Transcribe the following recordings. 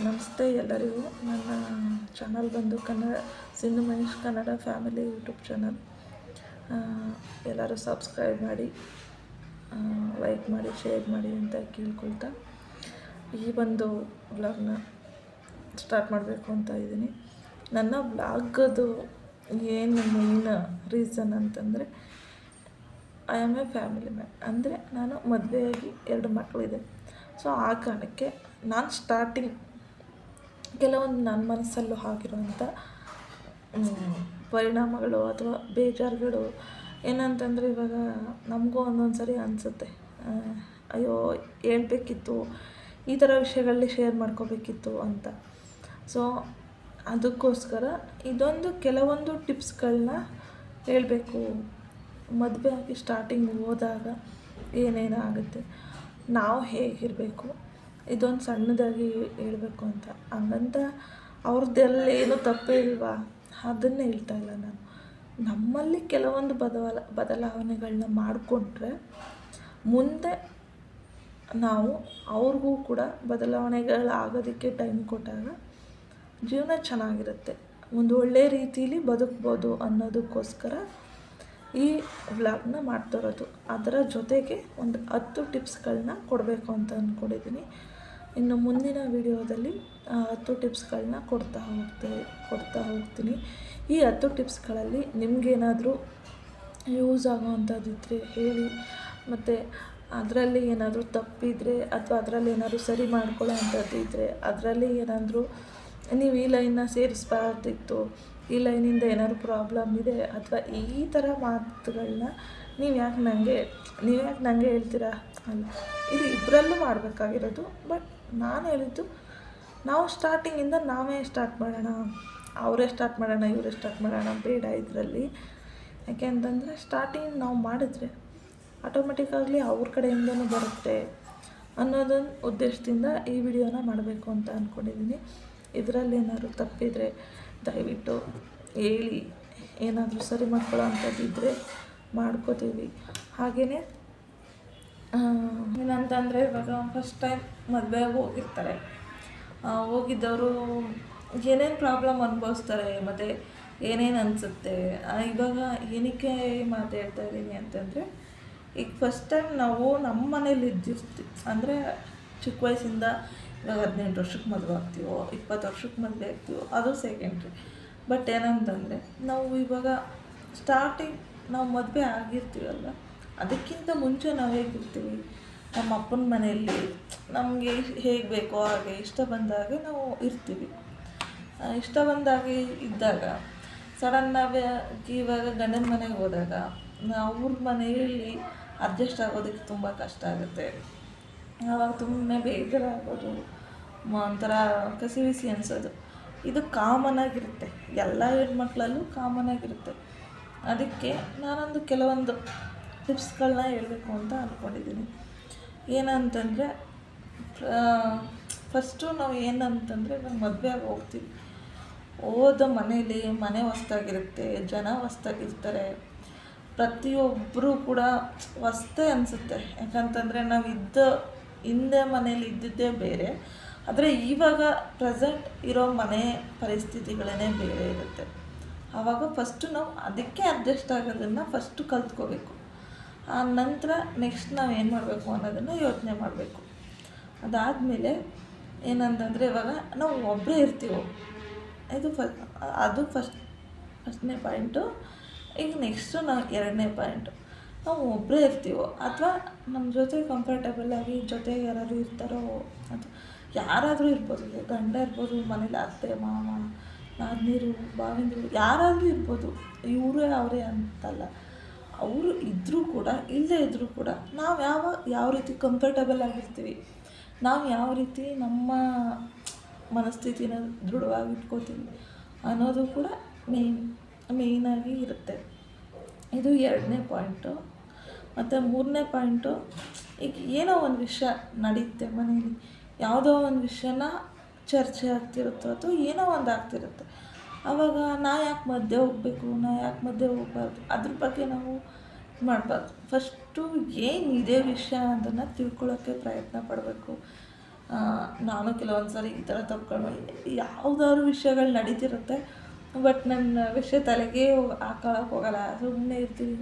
ನಮಸ್ತೆ ಎಲ್ಲರಿಗೂ. ನನ್ನ ಚಾನಲ್ ಬಂದು Sindhu Mahesh Kannada family YouTube channel. ಎಲ್ಲರೂ ಸಬ್ಸ್ಕ್ರೈಬ್ ಮಾಡಿ, ಲೈಕ್ ಮಾಡಿ, ಶೇರ್ ಮಾಡಿ ಅಂತ ಕೇಳ್ಕೊಳ್ತಾ ಈ ಒಂದು ವ್ಲಾಗ್ನ ಸ್ಟಾರ್ಟ್ ಮಾಡಬೇಕು ಅಂತ ಇದ್ದೀನಿ. ನನ್ನ ವ್ಲಾಗದು ಏನು ಮೇನ್ ರೀಸನ್ ಅಂತಂದರೆ, I am A family man. ಅಂದರೆ ನಾನು ಮದುವೆಯಾಗಿ 2 ಮಕ್ಕಳಿದೆ. ಸೊ ಆ ಕಾರಣಕ್ಕೆ ನಾನು ಸ್ಟಾರ್ಟಿಂಗ್ ಕೆಲವೊಂದು ನನ್ನ ಮನಸ್ಸಲ್ಲೂ ಆಗಿರುವಂಥ ಪರಿಣಾಮಗಳು ಅಥವಾ ಬೇಜಾರುಗಳು ಏನಂತಂದರೆ, ಇವಾಗ ನಮಗೂ ಒಂದೊಂದು ಸರಿ ಅನಿಸುತ್ತೆ, ಅಯ್ಯೋ ಹೇಳ್ಬೇಕಿತ್ತು, ಈ ಥರ ವಿಷಯಗಳಲ್ಲಿ ಶೇರ್ ಮಾಡ್ಕೋಬೇಕಿತ್ತು ಅಂತ. ಸೊ ಅದಕ್ಕೋಸ್ಕರ ಇದೊಂದು ಕೆಲವೊಂದು ಟಿಪ್ಸ್ಗಳನ್ನ ಹೇಳಬೇಕು. ಮದುವೆ ಆಗಿ ಸ್ಟಾರ್ಟಿಂಗ್ ಹೋದಾಗ ಏನೇನು ಆಗುತ್ತೆ, ನಾವು ಹೇಗಿರಬೇಕು, ಇದೊಂದು ಸಣ್ಣದಾಗಿ ಹೇಳಬೇಕು ಅಂತ. ಹಂಗಂತ ಅವ್ರದ್ದೆಲ್ಲೇನು ತಪ್ಪೇ ಇಲ್ವಾ, ಅದನ್ನೇ ಹೇಳ್ತಾ ಇಲ್ಲ ನಾನು. ನಮ್ಮಲ್ಲಿ ಕೆಲವೊಂದು ಬದಲಾವಣೆಗಳನ್ನ ಮಾಡಿಕೊಂಡ್ರೆ ಮುಂದೆ ನಾವು ಅವ್ರಿಗೂ ಕೂಡ ಬದಲಾವಣೆಗಳಾಗೋದಕ್ಕೆ ಟೈಮ್ ಕೊಟ್ಟಾಗ ಜೀವನ ಚೆನ್ನಾಗಿರುತ್ತೆ, ಒಂದು ಒಳ್ಳೆಯ ರೀತಿಯಲ್ಲಿ ಬದುಕ್ಬೋದು ಅನ್ನೋದಕ್ಕೋಸ್ಕರ ಈ ವ್ಲಾಗ್ನ ಮಾಡ್ತಿರೋದು. ಅದರ ಜೊತೆಗೆ ಒಂದು 10 ಟಿಪ್ಸ್ಗಳನ್ನ ಕೊಡಬೇಕು ಅಂತ ಅಂದ್ಕೊಂಡಿದ್ದೀನಿ. ಇನ್ನು ಮುಂದಿನ ವಿಡಿಯೋದಲ್ಲಿ 10 ಟಿಪ್ಸ್ಗಳನ್ನ ಕೊಡ್ತಾ ಹೋಗ್ತೀನಿ. ಈ 10 ಟಿಪ್ಸ್ಗಳಲ್ಲಿ ನಿಮಗೇನಾದರೂ ಯೂಸ್ ಆಗೋವಂಥದ್ದಿದ್ದರೆ ಹೇಳಿ, ಮತ್ತು ಅದರಲ್ಲಿ ಏನಾದರೂ ತಪ್ಪಿದರೆ ಅಥವಾ ಅದರಲ್ಲಿ ಏನಾದರೂ ಸರಿ ಮಾಡ್ಕೊಳ್ಳೋ ಅಂಥದ್ದಿದ್ದರೆ, ಅದರಲ್ಲಿ ಏನಾದರೂ ನೀವು ಈ ಲೈನ್ನ ಸೇರಿಸ್ಬಾರ್ದಿತ್ತು, ಈ ಲೈನಿಂದ ಏನಾದರೂ ಪ್ರಾಬ್ಲಮ್ ಇದೆ, ಅಥವಾ ಈ ಥರ ಮಾತುಗಳನ್ನ ನೀವು ಯಾಕೆ ನನಗೆ ಹೇಳ್ತೀರಾ ಅಲ್ಲ, ಇದು ಇಬ್ಬರಲ್ಲೂ ಮಾಡಬೇಕಾಗಿರೋದು. ಬಟ್ ನಾನು ಹೇಳಿದ್ದು, ನಾವು ಸ್ಟಾರ್ಟಿಂಗಿಂದ ನಾವೇ ಸ್ಟಾರ್ಟ್ ಮಾಡೋಣ, ಅವರೇ ಸ್ಟಾರ್ಟ್ ಮಾಡೋಣ, ಇವರೇ ಸ್ಟಾರ್ಟ್ ಮಾಡೋಣ ಬೇಡ ಇದರಲ್ಲಿ. ಯಾಕೆ ಅಂತಂದರೆ, ಸ್ಟಾರ್ಟಿಂಗ್ ನಾವು ಮಾಡಿದ್ರೆ ಆಟೋಮೆಟಿಕ್ಕಾಗಲಿ ಅವ್ರ ಕಡೆಯಿಂದನೂ ಬರುತ್ತೆ ಅನ್ನೋದೊಂದು ಉದ್ದೇಶದಿಂದ ಈ ವಿಡಿಯೋನ ಮಾಡಬೇಕು ಅಂತ ಅಂದ್ಕೊಂಡಿದ್ದೀನಿ. ಇದರಲ್ಲಿ ಏನಾದರೂ ತಪ್ಪಿದರೆ ದಯವಿಟ್ಟು ಹೇಳಿ, ಏನಾದರೂ ಸರಿ ಮಾಡ್ಕೊಳ್ಳೋ ಅಂಥದ್ದಿದ್ದರೆ ಮಾಡ್ಕೋತೀವಿ. ಹಾಗೆಯೇ ಏನಂತಂದರೆ, ಇವಾಗ ಫಸ್ಟ್ ಟೈಮ್ ಮದುವೆಯಾಗಿ ಹೋಗಿರ್ತಾರೆ, ಹೋಗಿದ್ದವರು ಏನೇನು ಪ್ರಾಬ್ಲಮ್ ಅನುಭವಿಸ್ತಾರೆ, ಮತ್ತು ಏನೇನು ಅನಿಸುತ್ತೆ. ಇವಾಗ ಏನಕ್ಕೆ ಮಾತಾಡ್ತಾ ಇದ್ದೀನಿ ಅಂತಂದರೆ, ಈಗ ಫಸ್ಟ್ ಟೈಮ್ ನಾವು ನಮ್ಮ ಮನೇಲಿ ಇದ್ದಿರ್ತೀವಿ, ಅಂದರೆ ಚಿಕ್ಕ ವಯಸ್ಸಿಂದ ಇವಾಗ 18 ವರ್ಷಕ್ಕೆ ಮದುವೆ ಆಗ್ತೀವೋ, 20 ವರ್ಷಕ್ಕೆ ಮದುವೆ ಆಗ್ತೀವೋ, ಅದು ಸೆಕೆಂಡ್ರಿ. ಬಟ್ ಏನಂತಂದರೆ, ನಾವು ಇವಾಗ ಸ್ಟಾರ್ಟಿಂಗ್ ನಾವು ಮದುವೆ ಆಗಿರ್ತೀವಲ್ಲ, ಅದಕ್ಕಿಂತ ಮುಂಚೆ ನಾವು ಹೇಗಿರ್ತೀವಿ, ನಮ್ಮ ಅಪ್ಪನ ಮನೆಯಲ್ಲಿ ನಮಗೆ ಹೇಗೆ ಬೇಕೋ ಹಾಗೆ ಇಷ್ಟ ಬಂದಾಗೆ ನಾವು ಇರ್ತೀವಿ. ಇಷ್ಟ ಬಂದಾಗೆ ಇದ್ದಾಗ ಸಡನ್ನಾಗಿ ಇವಾಗ ಗಂಡನ ಮನೆಗೆ ಹೋದಾಗ ಅವ್ರ ಮನೆಯಲ್ಲಿ ಅಡ್ಜಸ್ಟ್ ಆಗೋದಕ್ಕೆ ತುಂಬ ಕಷ್ಟ ಆಗುತ್ತೆ. ಆವಾಗ ತುಂಬನೇ ಬೇಜಾರಾಗೋದು, ಒಂಥರ ಕಸಿವಿಸಿ ಅನಿಸೋದು, ಇದು ಕಾಮನ್ನಾಗಿರುತ್ತೆ, ಎಲ್ಲ ಹೆಣ್ಮಕ್ಳಲ್ಲೂ ಕಾಮನ್ನಾಗಿರುತ್ತೆ. ಅದಕ್ಕೆ ನಾನೊಂದು ಕೆಲವೊಂದು ಟಿಪ್ಸ್ಗಳನ್ನ ಹೇಳಬೇಕು ಅಂತ ಅಂದ್ಕೊಂಡಿದ್ದೀನಿ. ಏನಂತಂದರೆ, ಫಸ್ಟು ನಾವು ಏನಂತಂದರೆ, ನಾವು ಮದುವೆಯಾಗಿ ಹೋಗ್ತೀವಿ, ಹೋದ ಮನೆ ಹೊಸ್ದಾಗಿರುತ್ತೆ, ಜನ ಹೊಸ್ದಾಗಿರ್ತಾರೆ, ಪ್ರತಿಯೊಬ್ಬರೂ ಕೂಡ ಹೊಸ್ದೇ ಅನಿಸುತ್ತೆ. ಯಾಕಂತಂದರೆ, ಹಿಂದೆ ಮನೇಲಿ ಇದ್ದಿದ್ದೇ ಬೇರೆ, ಆದರೆ ಇವಾಗ ಪ್ರೆಸೆಂಟ್ ಇರೋ ಮನೆ ಪರಿಸ್ಥಿತಿಗಳೇ ಬೇರೆ ಇರುತ್ತೆ. ಆವಾಗ ಫಸ್ಟು ನಾವು ಅದಕ್ಕೆ ಅಡ್ಜಸ್ಟ್ ಆಗೋದನ್ನು ಫಸ್ಟು ಕಲ್ತ್ಕೋಬೇಕು. ಆ ನಂತರ ನೆಕ್ಸ್ಟ್ ನಾವು ಏನು ಮಾಡಬೇಕು ಅನ್ನೋದನ್ನು ಯೋಚನೆ ಮಾಡಬೇಕು. ಅದಾದಮೇಲೆ ಏನಂತಂದರೆ, ಇವಾಗ ನಾವು ಒಬ್ಬರೇ ಇರ್ತೀವೋ, ಅದು ಫಸ್ಟ್ನೇ ಪಾಯಿಂಟು. ಈಗ ನೆಕ್ಸ್ಟು ನಾವು 2ನೇ ಪಾಯಿಂಟು, ನಾವು ಒಬ್ಬರೇ ಇರ್ತೀವೋ ಅಥವಾ ನಮ್ಮ ಜೊತೆ ಕಂಫರ್ಟೇಬಲಾಗಿ ಜೊತೆಗೆ ಯಾರಾದರೂ ಇರ್ತಾರೋ, ಅಥವಾ ಯಾರಾದರೂ ಇರ್ಬೋದು, ಗಂಡ ಇರ್ಬೋದು, ಮನೇಲಿ ಅತ್ತೆ ಮಾವ ನಾದಿನೀರು ಭಾವಂದಿರು ಯಾರಾದರೂ ಇರ್ಬೋದು, ಇವರೇ ಅವರೇ ಅಂತಲ್ಲ, ಅವರು ಇದ್ದರೂ ಕೂಡ ಇಲ್ಲದೇ ಇದ್ದರೂ ಕೂಡ ನಾವು ಯಾವ ರೀತಿ ಕಂಫರ್ಟೇಬಲ್ ಆಗಿರ್ತೀವಿ, ನಾವು ಯಾವ ರೀತಿ ನಮ್ಮ ಮನಸ್ಥಿತಿನ ದೃಢವಾಗಿ ಇಟ್ಕೋತೀವಿ ಅನ್ನೋದು ಕೂಡ ಮೇಯ್ನಾಗಿ ಇರುತ್ತೆ. ಇದು 2ನೇ ಪಾಯಿಂಟು. ಮತ್ತು 3ನೇ ಪಾಯಿಂಟು, ಈಗ ಏನೋ ಒಂದು ವಿಷಯ ನಡೆಯುತ್ತೆ ಮನೇಲಿ, ಯಾವುದೋ ಒಂದು ವಿಷಯನ ಚರ್ಚೆ ಆಗ್ತಿರುತ್ತೋ ಅಥವಾ ಏನೋ ಒಂದು ಆಗ್ತಿರುತ್ತೆ, ಆವಾಗ ಯಾಕೆ ಮಧ್ಯೆ ಹೋಗಬಾರ್ದು, ಅದ್ರ ಬಗ್ಗೆ ನಾವು ಮಾಡಬಾರ್ದು. ಫಸ್ಟು ಏನಿದೆ ವಿಷಯ ಅದನ್ನು ತಿಳ್ಕೊಳ್ಳೋಕ್ಕೆ ಪ್ರಯತ್ನ ಪಡಬೇಕು. ನಾನು ಕೆಲವೊಂದು ಸಾರಿ ಈ ಥರ ತಪ್ಕೊಂಡು ಯಾವುದಾದ್ರು ವಿಷಯಗಳು ನಡೀತಿರುತ್ತೆ, ಬಟ್ ನನ್ನ ವಿಷಯ ತಲೆಗೆ ಹಾಕೊಳಕ್ಕೆ ಹೋಗಲ್ಲ, ಸುಮ್ಮನೆ ಇರ್ತೀವಿ,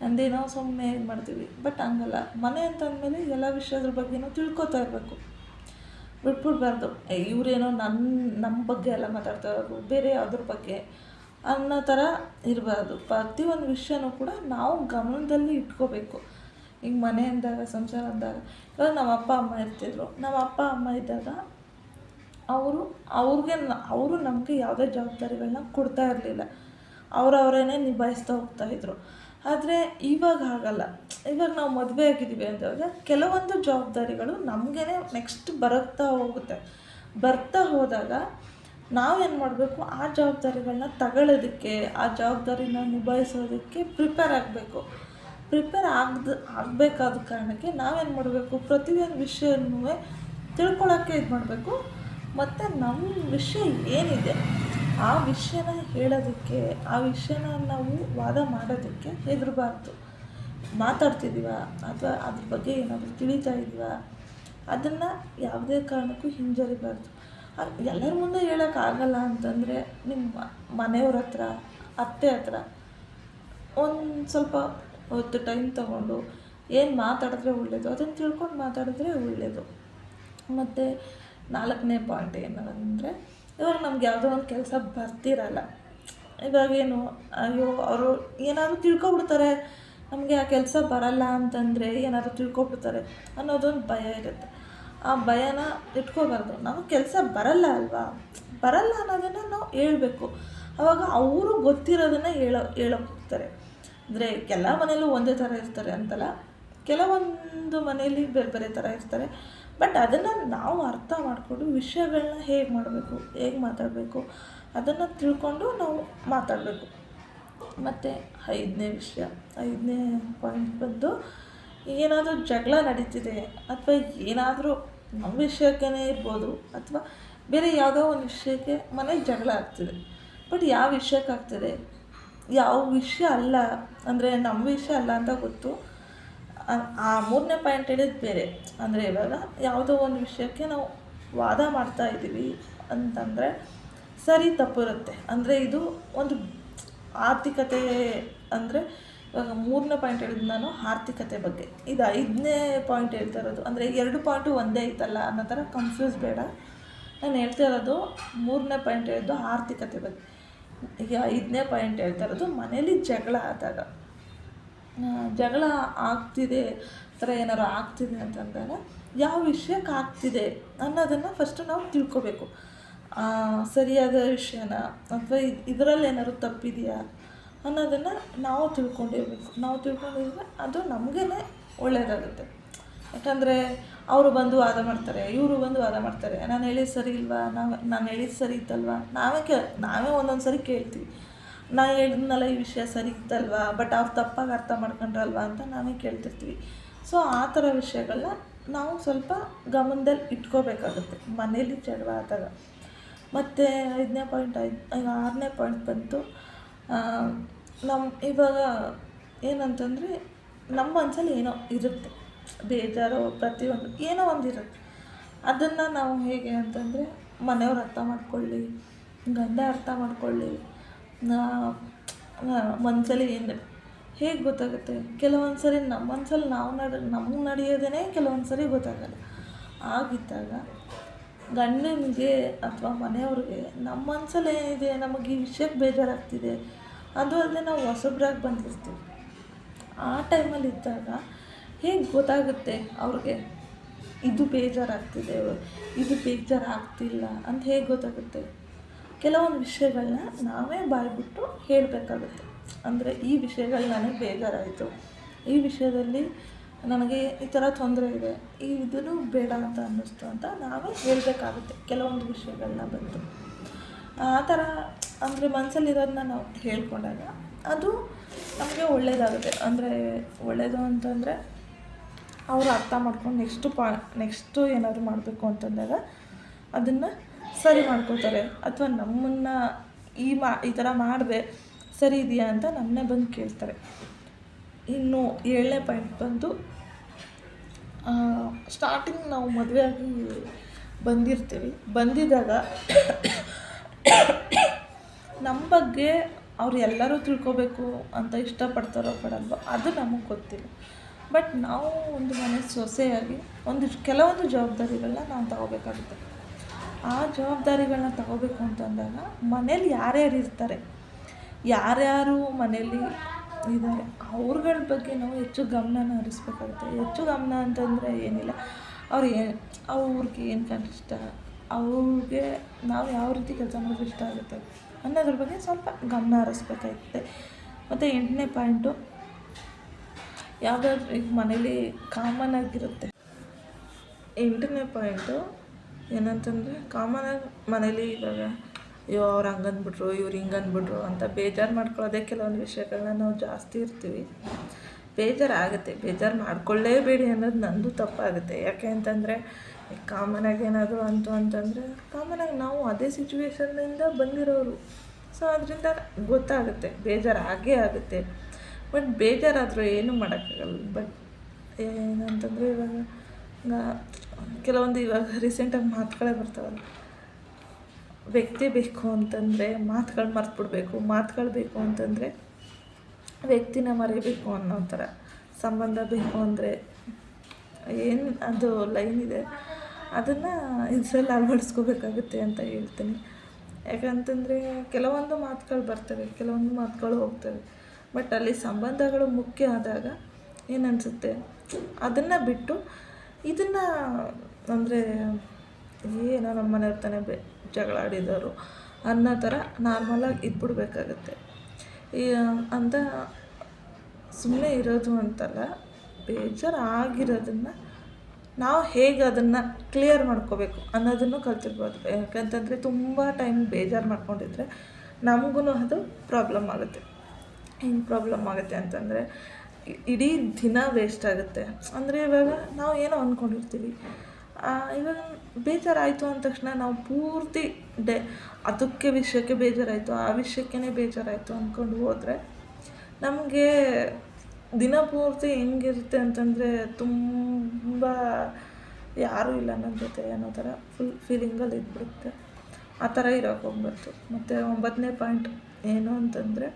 ಅಂದೇನೋ ಸುಮ್ಮನೆ ಇದು ಮಾಡ್ತೀವಿ. ಬಟ್ ಹಂಗಲ್ಲ, ಮನೆ ಅಂತಂದಮೇಲೆ ಎಲ್ಲ ವಿಷಯದ್ರ ಬಗ್ಗೆನೂ ತಿಳ್ಕೊತಾ ಇರಬೇಕು, ಬಿಟ್ಬಿಡ್ಬಾರ್ದು. ಇವರೇನೋ ನಮ್ಮ ಬಗ್ಗೆ ಎಲ್ಲ ಮಾತಾಡ್ತಾ ಇರೋದು, ಬೇರೆ ಯಾವುದ್ರ ಬಗ್ಗೆ ಅನ್ನೋ ಥರ ಇರಬಾರ್ದು. ಪ್ರತಿಯೊಂದು ವಿಷಯನೂ ಕೂಡ ನಾವು ಗಮನದಲ್ಲಿ ಇಟ್ಕೋಬೇಕು. ಈಗ ಮನೆ ಅಂದಾಗ, ಸಂಸಾರ ಅಂದಾಗ, ಇವಾಗ ನಮ್ಮ ಅಪ್ಪ ಅಮ್ಮ ಇರ್ತಿದ್ರು. ನಮ್ಮ ಅಪ್ಪ ಅಮ್ಮ ಇದ್ದಾಗ ಅವರು ನಮಗೆ ಯಾವುದೇ ಜವಾಬ್ದಾರಿಗಳನ್ನ ಕೊಡ್ತಾ ಇರಲಿಲ್ಲ, ಅವರವರೇನೆ ನಿಭಾಯಿಸ್ತಾ ಹೋಗ್ತಾಯಿದ್ರು. ಆದರೆ ಇವಾಗ ಹಾಗಲ್ಲ. ಇವಾಗ ನಾವು ಮದುವೆ ಆಗಿದ್ದೀವಿ ಅಂದಾಗ ಕೆಲವೊಂದು ಜವಾಬ್ದಾರಿಗಳು ನಮಗೇ ನೆಕ್ಸ್ಟ್ ಬರ್ತಾ ಹೋದಾಗ ನಾವೇನು ಮಾಡಬೇಕು, ಆ ಜವಾಬ್ದಾರಿಗಳನ್ನ ತಗೊಳ್ಳೋದಕ್ಕೆ, ಆ ಜವಾಬ್ದಾರಿನ ನಿಭಾಯಿಸೋದಕ್ಕೆ ಪ್ರಿಪೇರ್ ಆಗಬೇಕಾದ ಕಾರಣಕ್ಕೆ ನಾವೇನು ಮಾಡಬೇಕು, ಪ್ರತಿಯೊಂದು ವಿಷಯನೂ ತಿಳ್ಕೊಳ್ಳೋಕ್ಕೆ ಇದು ಮಾಡಬೇಕು. ಮತ್ತು ನಮ್ಮ ವಿಷಯ ಏನಿದೆ ಆ ವಿಷಯನ ಹೇಳೋದಕ್ಕೆ, ಆ ವಿಷಯನ ನಾವು ವಾದ ಮಾಡೋದಕ್ಕೆ ಹೆದರಬಾರ್ದು. ಮಾತಾಡ್ತಿದ್ದೀವ ಅಥವಾ ಅದ್ರ ಬಗ್ಗೆ ಏನಾದರೂ ತಿಳಿತಾ ಇದ್ದೀವ, ಅದನ್ನು ಯಾವುದೇ ಕಾರಣಕ್ಕೂ ಹಿಂಜರಿಬಾರ್ದು. ಎಲ್ಲರ ಮುಂದೆ ಹೇಳೋಕ್ಕಾಗಲ್ಲ ಅಂತಂದರೆ ನಿಮ್ಮ ಮನೆಯವ್ರ ಹತ್ರ, ಅತ್ತೆ ಹತ್ರ ಒಂದು ಸ್ವಲ್ಪ ಹೊತ್ತು ಟೈಮ್ ತೊಗೊಂಡು ಏನು ಮಾತಾಡಿದ್ರೆ ಒಳ್ಳೆಯದು, ಅದನ್ನು ತಿಳ್ಕೊಂಡು ಮಾತಾಡಿದ್ರೆ ಒಳ್ಳೆಯದು. ಮತ್ತು 4ನೇ ಪಾಯಿಂಟ್ ಏನಂದರೆ, ಇವಾಗ ನಮ್ಗೆ ಯಾವುದೋ ಒಂದು ಕೆಲಸ ಬರ್ತಿರಲ್ಲ. ಇವಾಗೇನು, ಅಯ್ಯೋ ಅವರು ಏನಾದರೂ ತಿಳ್ಕೊಬಿಡ್ತಾರೆ, ನಮಗೆ ಆ ಕೆಲಸ ಬರಲ್ಲ ಅಂತಂದರೆ ಏನಾದರೂ ತಿಳ್ಕೊಬಿಡ್ತಾರೆ ಅನ್ನೋದೊಂದು ಭಯ ಇರುತ್ತೆ. ಆ ಭಯನ ಇಟ್ಕೋಬಾರ್ದು. ನಮಗೆ ಕೆಲಸ ಬರಲ್ಲ ಅನ್ನೋದನ್ನು ನಾವು ಹೇಳ್ಬೇಕು. ಆವಾಗ ಅವರು ಗೊತ್ತಿರೋದನ್ನು ಹೇಳೋಗ್ತಾರೆ. ಅಂದರೆ ಎಲ್ಲ ಮನೆಯಲ್ಲೂ ಒಂದೇ ಥರ ಇರ್ತಾರೆ ಅಂತಲ್ಲ, ಕೆಲವೊಂದು ಮನೆಯಲ್ಲಿ ಬೇರೆ ಬೇರೆ ಥರ ಇರ್ತಾರೆ. ಬಟ್ ಅದನ್ನು ನಾವು ಅರ್ಥ ಮಾಡಿಕೊಂಡು ವಿಷಯಗಳನ್ನ ಹೇಗೆ ಮಾಡಬೇಕು, ಹೇಗೆ ಮಾತಾಡಬೇಕು ಅದನ್ನು ತಿಳ್ಕೊಂಡು ನಾವು ಮಾತಾಡಬೇಕು. ಮತ್ತು 5ನೇ ಪಾಯಿಂಟ್ ಬಂದು, ಏನಾದರೂ ಜಗಳ ನಡೀತಿದೆ ಅಥವಾ ಏನಾದರೂ ನಮ್ಮ ವಿಷಯಕ್ಕೇ ಇರ್ಬೋದು ಅಥವಾ ಬೇರೆ ಯಾವುದೋ ಒಂದು ವಿಷಯಕ್ಕೆ ಮನೇಲಿ ಜಗಳ ಆಗ್ತಿದೆ. ಬಟ್ ಯಾವ ವಿಷಯಕ್ಕೆ ಆಗ್ತಿದೆ, ಯಾವ ವಿಷಯ ಅಲ್ಲ, ಅಂದರೆ ನಮ್ಮ ವಿಷಯ ಅಲ್ಲ ಅಂತ ಗೊತ್ತು. ಆ 3ನೇ ಪಾಯಿಂಟ್ ಹೇಳಿದ್ದು ಬೇರೆ. ಅಂದರೆ ಇವಾಗ ಯಾವುದೋ ಒಂದು ವಿಷಯಕ್ಕೆ ನಾವು ವಾದ ಮಾಡ್ತಾ ಇದ್ದೀವಿ ಅಂತಂದರೆ ಸರಿ ತಪ್ಪು ಇರುತ್ತೆ. ಅಂದರೆ ಇದು ಒಂದು ಆರ್ಥಿಕತೆ, ಅಂದರೆ ಇವಾಗ 3ನೇ ಪಾಯಿಂಟ್ ಹೇಳಿದ್ದು ನಾನು ಆರ್ಥಿಕತೆ ಬಗ್ಗೆ, ಇದು 5ನೇ ಪಾಯಿಂಟ್ ಹೇಳ್ತಾ ಇರೋದು. ಅಂದರೆ 2 ಪಾಯಿಂಟು ಒಂದೇ ಐತಲ್ಲ ಅನ್ನೋ ಥರ ಕನ್ಫ್ಯೂಸ್ ಬೇಡ. ನಾನು ಹೇಳ್ತಾ ಇರೋದು 3ನೇ ಪಾಯಿಂಟ್ ಹೇಳಿದ್ದು ಆರ್ಥಿಕತೆ ಬಗ್ಗೆ. ಈಗ 5ನೇ ಪಾಯಿಂಟ್ ಹೇಳ್ತಾ ಇರೋದು ಮನೇಲಿ ಜಗಳ ಆದಾಗ, ಜಗಳ ಆಗ್ತಿದೆ ಥರ ಏನಾರು ಆಗ್ತಿದೆ ಅಂತಂದಾಗ ಯಾವ ವಿಷಯಕ್ಕೆ ಆಗ್ತಿದೆ ಅನ್ನೋದನ್ನು ಫಸ್ಟು ನಾವು ತಿಳ್ಕೊಬೇಕು. ಸರಿಯಾದ ವಿಷಯನ ಅಥವಾ ಇದರಲ್ಲಿ ಏನಾದ್ರು ತಪ್ಪಿದೆಯಾ ಅನ್ನೋದನ್ನು ನಾವು ತಿಳ್ಕೊಂಡಿದ್ರೆ ಅದು ನಮಗೇ ಒಳ್ಳೆಯದಾಗುತ್ತೆ. ಯಾಕಂದರೆ ಅವರು ಬಂದು ವಾದ ಮಾಡ್ತಾರೆ, ಇವರು ಬಂದು ವಾದ ಮಾಡ್ತಾರೆ, ನಾನು ಹೇಳಿದ್ದು ಸರಿ ಇಲ್ವಾ, ನಾನು ಹೇಳಿದ್ದು ಸರಿ ಇತ್ತಲ್ವಾ, ನಾವೇ ಒಂದೊಂದು ಸರಿ ಕೇಳ್ತೀವಿ, ನಾನು ಹೇಳಿದ್ನಲ್ಲ ಈ ವಿಷಯ ಸರಿ ಇತ್ತಲ್ವಾ, ಬಟ್ ಅವ್ರು ತಪ್ಪಾಗಿ ಅರ್ಥ ಮಾಡ್ಕೊಂಡ್ರಲ್ವಾ ಅಂತ ನಾವೇ ಕೇಳ್ತಿರ್ತೀವಿ. ಸೊ ಆ ಥರ ವಿಷಯಗಳನ್ನ ನಾವು ಸ್ವಲ್ಪ ಗಮನದಲ್ಲಿ ಇಟ್ಕೋಬೇಕಾಗುತ್ತೆ ಮನೇಲಿ ಜಗಳ ಆದಾಗ. ಮತ್ತು 5ನೇ ಪಾಯಿಂಟ್ 6ನೇ ಪಾಯಿಂಟ್ ಬಂತು, ಇವಾಗ ಏನಂತಂದರೆ ನಮ್ಮ ಮನಸ್ಸಲ್ಲಿ ಏನೋ ಇರುತ್ತೆ, ಬೇಜಾರು, ಪ್ರತಿಯೊಂದು ಏನೋ ಒಂದು ಇರುತ್ತೆ. ಅದನ್ನು ನಾವು ಹೇಗೆ ಅಂತಂದರೆ ಮನೆಯವ್ರು ಅರ್ಥ ಮಾಡ್ಕೊಳ್ಳಿ, ಗಂಡ ಅರ್ಥ ಮಾಡ್ಕೊಳ್ಳಿ, ಮನಸ್ಸಲ್ಲಿ ಏನು ಹೇಗೆ ಗೊತ್ತಾಗುತ್ತೆ. ಕೆಲವೊಂದು ಸರಿ ನಮ್ಮ ಮನಸ್ಸಲ್ಲಿ ನಮಗೆ ನಡೆಯೋದೇ ಕೆಲವೊಂದು ಸರಿ ಗೊತ್ತಾಗಲ್ಲ. ಆಗಿದ್ದಾಗ ಗಂಡನಿಗೆ ಅಥವಾ ಮನೆಯವ್ರಿಗೆ ನಮ್ಮ ಮನಸ್ಸಲ್ಲಿ ಏನಿದೆ, ನಮಗೆ ಈ ವಿಷಯಕ್ಕೆ ಬೇಜಾರಾಗ್ತಿದೆ, ಅದು ಅಲ್ಲದೆ ನಾವು ಹೊಸಬ್ರಾಗಿ ಬಂದಿರ್ತೀವಿ. ಆ ಟೈಮಲ್ಲಿ ಇದ್ದಾಗ ಹೇಗೆ ಗೊತ್ತಾಗುತ್ತೆ ಅವ್ರಿಗೆ ಇದು ಬೇಜಾರಾಗ್ತಿದೆ, ಇದು ಬೇಜಾರಾಗ್ತಿಲ್ಲ ಅಂತ ಹೇಗೆ ಗೊತ್ತಾಗುತ್ತೆ? ಕೆಲವೊಂದು ವಿಷಯಗಳನ್ನ ನಾವೇ ಬಾಯ್ಬಿಟ್ಟು ಹೇಳಬೇಕಾಗುತ್ತೆ. ಅಂದರೆ ಈ ವಿಷಯಗಳು ನನಗೆ ಬೇಜಾರಾಯಿತು, ಈ ವಿಷಯದಲ್ಲಿ ನನಗೆ ಈ ಥರ ತೊಂದರೆ ಇದೆ, ಇದನ್ನು ಬೇಡ ಅಂತ ಅನ್ನಿಸ್ತು ಅಂತ ನಾವೇ ಹೇಳಬೇಕಾಗುತ್ತೆ ಕೆಲವೊಂದು ವಿಷಯಗಳನ್ನ ಬಂದು. ಆ ಥರ ಅಂದರೆ ಮನಸ್ಸಲ್ಲಿರೋದನ್ನ ನಾವು ಹೇಳ್ಕೊಂಡಾಗ ಅದು ನಮಗೆ ಒಳ್ಳೆಯದಾಗುತ್ತೆ. ಅಂದರೆ ಒಳ್ಳೆಯದು ಅಂತಂದರೆ ಅವರು ಅರ್ಥ ಮಾಡ್ಕೊಂಡು ನೆಕ್ಸ್ಟು ಏನಾದರೂ ಮಾಡಬೇಕು ಅಂತಂದಾಗ ಅದನ್ನು ಸರಿ ಮಾಡ್ಕೊಳ್ತಾರೆ. ಅಥವಾ ನಮ್ಮನ್ನು ಈ ಥರ ಮಾಡಿದೆ ಸರಿ ಇದೆಯಾ ಅಂತ ನಮ್ಮನ್ನೇ ಬಂದು ಕೇಳ್ತಾರೆ. ಇನ್ನು 7ನೇ ಪಾಯಿಂಟ್ ಬಂದು ಸ್ಟಾರ್ಟಿಂಗ್ ನಾವು ಮದುವೆ ಆಗಿ ಬಂದಿರ್ತೀವಿ. ಬಂದಿದ್ದಾಗ ನಮ್ಮ ಬಗ್ಗೆ ಅವ್ರು ಎಲ್ಲರೂ ತಿಳ್ಕೊಬೇಕು ಅಂತ ಇಷ್ಟಪಡ್ತಾರೋ ಪಡಲ್ವೋ ಅದು ನಮಗೆ ಗೊತ್ತಿಲ್ಲ. ಬಟ್ ನಾವು ಒಂದು ಮನೆ ಸೊಸೆಯಾಗಿ ಕೆಲವೊಂದು ಜವಾಬ್ದಾರಿಗಳನ್ನ ನಾವು ತಗೋಬೇಕಾಗುತ್ತೆ. ಆ ಜವಾಬ್ದಾರಿಗಳನ್ನ ತಗೋಬೇಕು ಅಂತಂದಾಗ ಮನೇಲಿ ಯಾರ್ಯಾರು ಇರ್ತಾರೆ, ಯಾರ್ಯಾರು ಮನೇಲಿ ಇದ್ದಾರೆ ಅವ್ರಗಳ ಬಗ್ಗೆ ನಾವು ಹೆಚ್ಚು ಗಮನನ ಹರಿಸ್ಬೇಕಾಗುತ್ತೆ. ಹೆಚ್ಚು ಗಮನ ಅಂತಂದರೆ ಏನಿಲ್ಲ, ಅವ್ರಿಗೆ ಏನು ಕಂಡು ಇಷ್ಟ, ಅವ್ರಿಗೆ ನಾವು ಯಾವ ರೀತಿ ಕೆಲಸ ಮಾಡೋದು ಇಷ್ಟ ಆಗುತ್ತೆ ಅನ್ನೋದ್ರ ಬಗ್ಗೆ ಸ್ವಲ್ಪ ಗಮನ ಹರಿಸ್ಬೇಕಾಗುತ್ತೆ. ಮತ್ತು 8ನೇ ಪಾಯಿಂಟು, ಯಾವುದಾದ್ರೂ ಈಗ ಮನೇಲಿ ಕಾಮನ್ ಆಗಿರುತ್ತೆ. 8ನೇ ಪಾಯಿಂಟು ಏನಂತಂದರೆ, ಕಾಮನಾಗಿ ಮನೇಲಿ ಇವಾಗ ಅಯ್ಯೋ ಅವ್ರು ಹಂಗೆ ಅಂದ್ಬಿಟ್ರು, ಇವ್ರು ಹಿಂಗೆ ಅಂದ್ಬಿಟ್ರು ಅಂತ ಬೇಜಾರು ಮಾಡ್ಕೊಳ್ಳೋದೇ ಕೆಲವೊಂದು ವಿಷಯಗಳನ್ನ ನಾವು ಜಾಸ್ತಿ ಇರ್ತೀವಿ. ಬೇಜಾರಾಗುತ್ತೆ, ಬೇಜಾರು ಮಾಡ್ಕೊಳ್ಳೇಬೇಡಿ ಅನ್ನೋದು ನಂದು ತಪ್ಪಾಗುತ್ತೆ. ಯಾಕೆ ಅಂತಂದರೆ ಕಾಮನಾಗಿ ಏನಾದರೂ ಅಂತಂದರೆ ಕಾಮನಾಗಿ ನಾವು ಅದೇ ಸಿಚುವೇಶನ್ನಿಂದ ಬಂದಿರೋರು. ಸೊ ಅದರಿಂದ ಗೊತ್ತಾಗುತ್ತೆ, ಬೇಜಾರು ಆಗೇ ಆಗುತ್ತೆ. ಬಟ್ ಬೇಜಾರಾದರೂ ಏನೂ ಮಾಡೋಕ್ಕಾಗಲ್ಲ. ಬಟ್ ಏನಂತಂದರೆ ಕೆಲವೊಂದು ಇವಾಗ ರೀಸೆಂಟಾಗಿ ಮಾತುಗಳೇ ಬರ್ತಾವಲ್ಲ, ವ್ಯಕ್ತಿ ಬೇಕು ಅಂತಂದರೆ ಮಾತುಗಳು ಮರೆತುಬಿಡ್ಬೇಕು, ಮಾತುಗಳು ಬೇಕು ಅಂತಂದರೆ ವ್ಯಕ್ತಿನ ಮರೆಯಬೇಕು ಅನ್ನೋ ಥರ. ಸಂಬಂಧ ಬೇಕು ಅಂದರೆ ಏನು ಅದು ಲೈನ್ ಇದೆ, ಅದನ್ನು ಇದರಲ್ಲಿ ಅಳವಡಿಸ್ಕೋಬೇಕಾಗುತ್ತೆ ಅಂತ ಹೇಳ್ತೀನಿ. ಯಾಕಂತಂದರೆ ಕೆಲವೊಂದು ಮಾತುಗಳು ಬರ್ತವೆ, ಕೆಲವೊಂದು ಮಾತುಗಳು ಹೋಗ್ತವೆ. ಬಟ್ ಅಲ್ಲಿ ಸಂಬಂಧಗಳು ಮುಖ್ಯ ಆದಾಗ ಏನನ್ಸುತ್ತೆ, ಅದನ್ನು ಬಿಟ್ಟು ಇದನ್ನು ಅಂದರೆ ಏನೋ ನಮ್ಮ ಮನೆಯವ್ರ ತಾನೇ ಜಗಳ ಆಡಿದವರು ಅನ್ನೋ ಥರ ನಾರ್ಮಲಾಗಿ ಇದ್ಬಿಡ್ಬೇಕಾಗತ್ತೆ. ಅಂತ ಸುಮ್ಮನೆ ಇರೋದು ಅಂತಲ್ಲ, ಬೇಜಾರು ಆಗಿರೋದನ್ನು ನಾವು ಹೇಗೆ ಅದನ್ನು ಕ್ಲಿಯರ್ ಮಾಡ್ಕೋಬೇಕು ಅನ್ನೋದನ್ನು ಕಲ್ತಿರ್ಬೋದು. ಯಾಕಂತಂದರೆ ತುಂಬ ಟೈಮ್ ಬೇಜಾರು ಮಾಡ್ಕೊಂಡಿದ್ರೆ ನಮಗೂ ಅದು ಪ್ರಾಬ್ಲಮ್ ಆಗುತ್ತೆ. ಹೆಂಗೆ ಪ್ರಾಬ್ಲಮ್ ಆಗುತ್ತೆ ಅಂತಂದರೆ ಇಡೀ ದಿನ ವೇಸ್ಟ್ ಆಗುತ್ತೆ. ಅಂದರೆ ಇವಾಗ ನಾವು ಏನೋ ಅಂದ್ಕೊಂಡಿರ್ತೀವಿ, ಇವಾಗ ಬೇಜಾರಾಯಿತು ಅಂದ ತಕ್ಷಣ ನಾವು ಪೂರ್ತಿ ಅದಕ್ಕೆ ವಿಷಯಕ್ಕೆ ಬೇಜಾರಾಯಿತು, ಆ ವಿಷಯಕ್ಕೇ ಬೇಜಾರಾಯಿತು ಅಂದ್ಕೊಂಡು ಹೋದರೆ ನಮಗೆ ದಿನ ಪೂರ್ತಿ ಹೆಂಗಿರುತ್ತೆ ಅಂತಂದರೆ ತುಂಬ ಯಾರೂ ಇಲ್ಲ ನನ್ನ ಜೊತೆ ಅನ್ನೋ ಥರ ಫುಲ್ ಫೀಲಿಂಗಲ್ಲಿ ಇದ್ಬಿಡುತ್ತೆ. ಆ ಥರ ಇರೋಕ್ಕೆ ಹೋಗ್ಬಾರ್ದು. ಮತ್ತು 9ನೇ ಪಾಯಿಂಟ್ ಏನು ಅಂತಂದರೆ,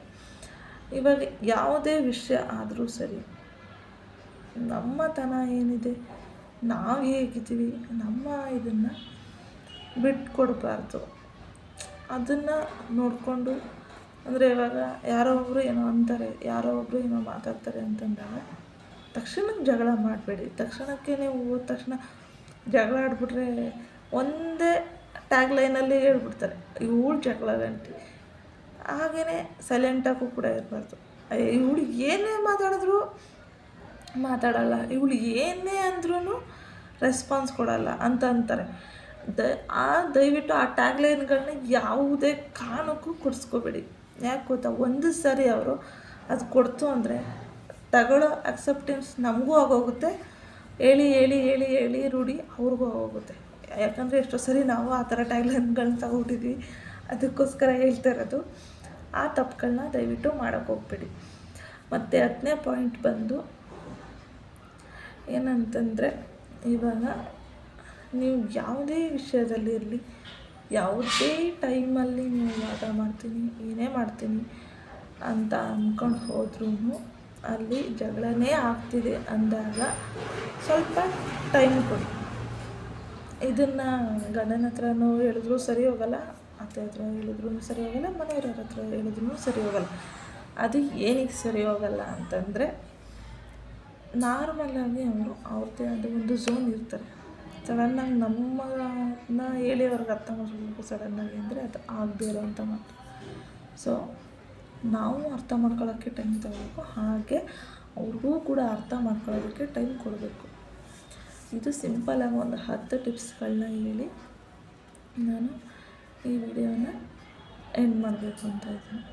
ಇವಾಗ ಯಾವುದೇ ವಿಷಯ ಆದರೂ ಸರಿ, ನಮ್ಮತನ ಏನಿದೆ, ನಾವು ಹೇಗಿದ್ದೀವಿ, ನಮ್ಮ ಇದನ್ನು ಬಿಟ್ಕೊಡ್ಬಾರ್ದು. ಅದನ್ನು ನೋಡಿಕೊಂಡು, ಅಂದರೆ ಇವಾಗ ಯಾರೋ ಒಬ್ಬರು ಏನೋ ಅಂತಾರೆ, ಯಾರೋ ಒಬ್ಬರು ಏನೋ ಮಾತಾಡ್ತಾರೆ ಅಂತಂದಾಗ ತಕ್ಷಣಕ್ಕೆ ಜಗಳ ಮಾಡಬೇಡಿ. ತಕ್ಷಣಕ್ಕೆ ನೀವು ಹೋದ ತಕ್ಷಣ ಜಗಳ ಆಡ್ಬಿಟ್ರೆ ಒಂದೇ ಟ್ಯಾಗ್ ಲೈನಲ್ಲಿ ಹೇಳ್ಬಿಡ್ತಾರೆ, ಇವಳು ಜಗಳ ಗಂಟಿ. ಹಾಗೆಯೇ ಸೈಲೆಂಟಾಗೂ ಕೂಡ ಇರಬಾರ್ದು. ಇವಳು ಏನೇ ಮಾತಾಡಿದ್ರು ಮಾತಾಡಲ್ಲ, ಇವಳು ಏನೇ ಅಂದ್ರೂ ರೆಸ್ಪಾನ್ಸ್ ಕೊಡಲ್ಲ ಅಂತ ಅಂತಾರೆ. ದಯವಿಟ್ಟು ಆ ಟ್ಯಾಗ್ ಲೈನ್ಗಳನ್ನ ಯಾವುದೇ ಕಾರಣಕ್ಕೂ ಕೊಡಿಸ್ಕೋಬೇಡಿ. ಯಾಕೆ ಗೊತ್ತಾ, ಒಂದು ಸರಿ ಅವರು ಅದು ಕೊಡ್ತು ಅಂದರೆ ತಗೊಳ್ಳೋ ಅಕ್ಸೆಪ್ಟೆನ್ಸ್ ನಮಗೂ ಆಗೋಗುತ್ತೆ, ಹೇಳಿ ಹೇಳಿ ಹೇಳಿ ಹೇಳಿ ರೂಢಿ ಅವ್ರಿಗೂ ಆಗೋಗುತ್ತೆ. ಯಾಕಂದರೆ ಎಷ್ಟೋ ಸರಿ ನಾವು ಆ ಥರ ಟ್ಯಾಗ್ ಲೈನ್ಗಳನ್ನ ತಗೊಟ್ಟಿದ್ವಿ, ಅದಕ್ಕೋಸ್ಕರ ಹೇಳ್ತಾ ಇರೋದು. ಆ ತಪ್ಪುಗಳನ್ನ ದಯವಿಟ್ಟು ಮಾಡೋಕ್ಕೆ ಹೋಗ್ಬೇಡಿ. ಮತ್ತು 10ನೇ ಪಾಯಿಂಟ್ ಬಂದು ಏನಂತಂದರೆ, ಇವಾಗ ನೀವು ಯಾವುದೇ ವಿಷಯದಲ್ಲಿ ಇರಲಿ, ಯಾವುದೇ ಟೈಮಲ್ಲಿ ನೀವು ವಾದ ಮಾಡ್ತೀನಿ, ಏನೇ ಮಾಡ್ತೀನಿ ಅಂತ ಅಂದ್ಕೊಂಡು ಹೋದ್ರೂ ಅಲ್ಲಿ ಜಗಳನೇ ಆಗ್ತಿದೆ ಅಂದಾಗ ಸ್ವಲ್ಪ ಟೈಮ್ ಕೊಡಿ. ಇದನ್ನು ಗಂಡನ ಹತ್ರನೂ ಹೇಳಿದ್ರೂ ಸರಿ ಹೋಗಲ್ಲ, ಅತ್ತೆ ಹತ್ರ ಹೇಳಿದ್ರೂ ಸರಿ ಹೋಗಲ್ಲ, ಮನೆಯವ್ರ ಹತ್ರ ಹೇಳಿದ್ರೂ ಸರಿ ಹೋಗಲ್ಲ. ಅದು ಏನಕ್ಕೆ ಸರಿ ಹೋಗಲ್ಲ ಅಂತಂದರೆ, ನಾರ್ಮಲಾಗಿ ಅವರು ಅವ್ರದ್ದೇ ಆದ ಒಂದು ಝೋನ್ ಇರ್ತಾರೆ. ಸಡನ್ನಾಗಿ ನಮ್ಮನ್ನ ಹೇಳಿ ಅವ್ರಿಗೆ ಅರ್ಥ ಮಾಡಿಸ್ಬೇಕು ಸಡನ್ನಾಗಿ ಅಂದರೆ ಅದು ಆಗದೇ ಇರೋವಂಥ ಮಾತು. ಸೊ ನಾವು ಅರ್ಥ ಮಾಡ್ಕೊಳ್ಳೋಕ್ಕೆ ಟೈಮ್ ತಗೋಬೇಕು, ಹಾಗೆ ಅವ್ರಿಗೂ ಕೂಡ ಅರ್ಥ ಮಾಡ್ಕೊಳ್ಳೋದಕ್ಕೆ ಟೈಮ್ ಕೊಡಬೇಕು. ಇದು ಸಿಂಪಲಾಗಿ ಒಂದು 10 ಟಿಪ್ಸ್ಗಳನ್ನ ಹೇಳಿ ನಾನು ಈ ವಿಡಿಯೋನ ಎಂಡ್ ಮಾಡಬೇಕು ಅಂತ ಇದ್ದೀನಿ.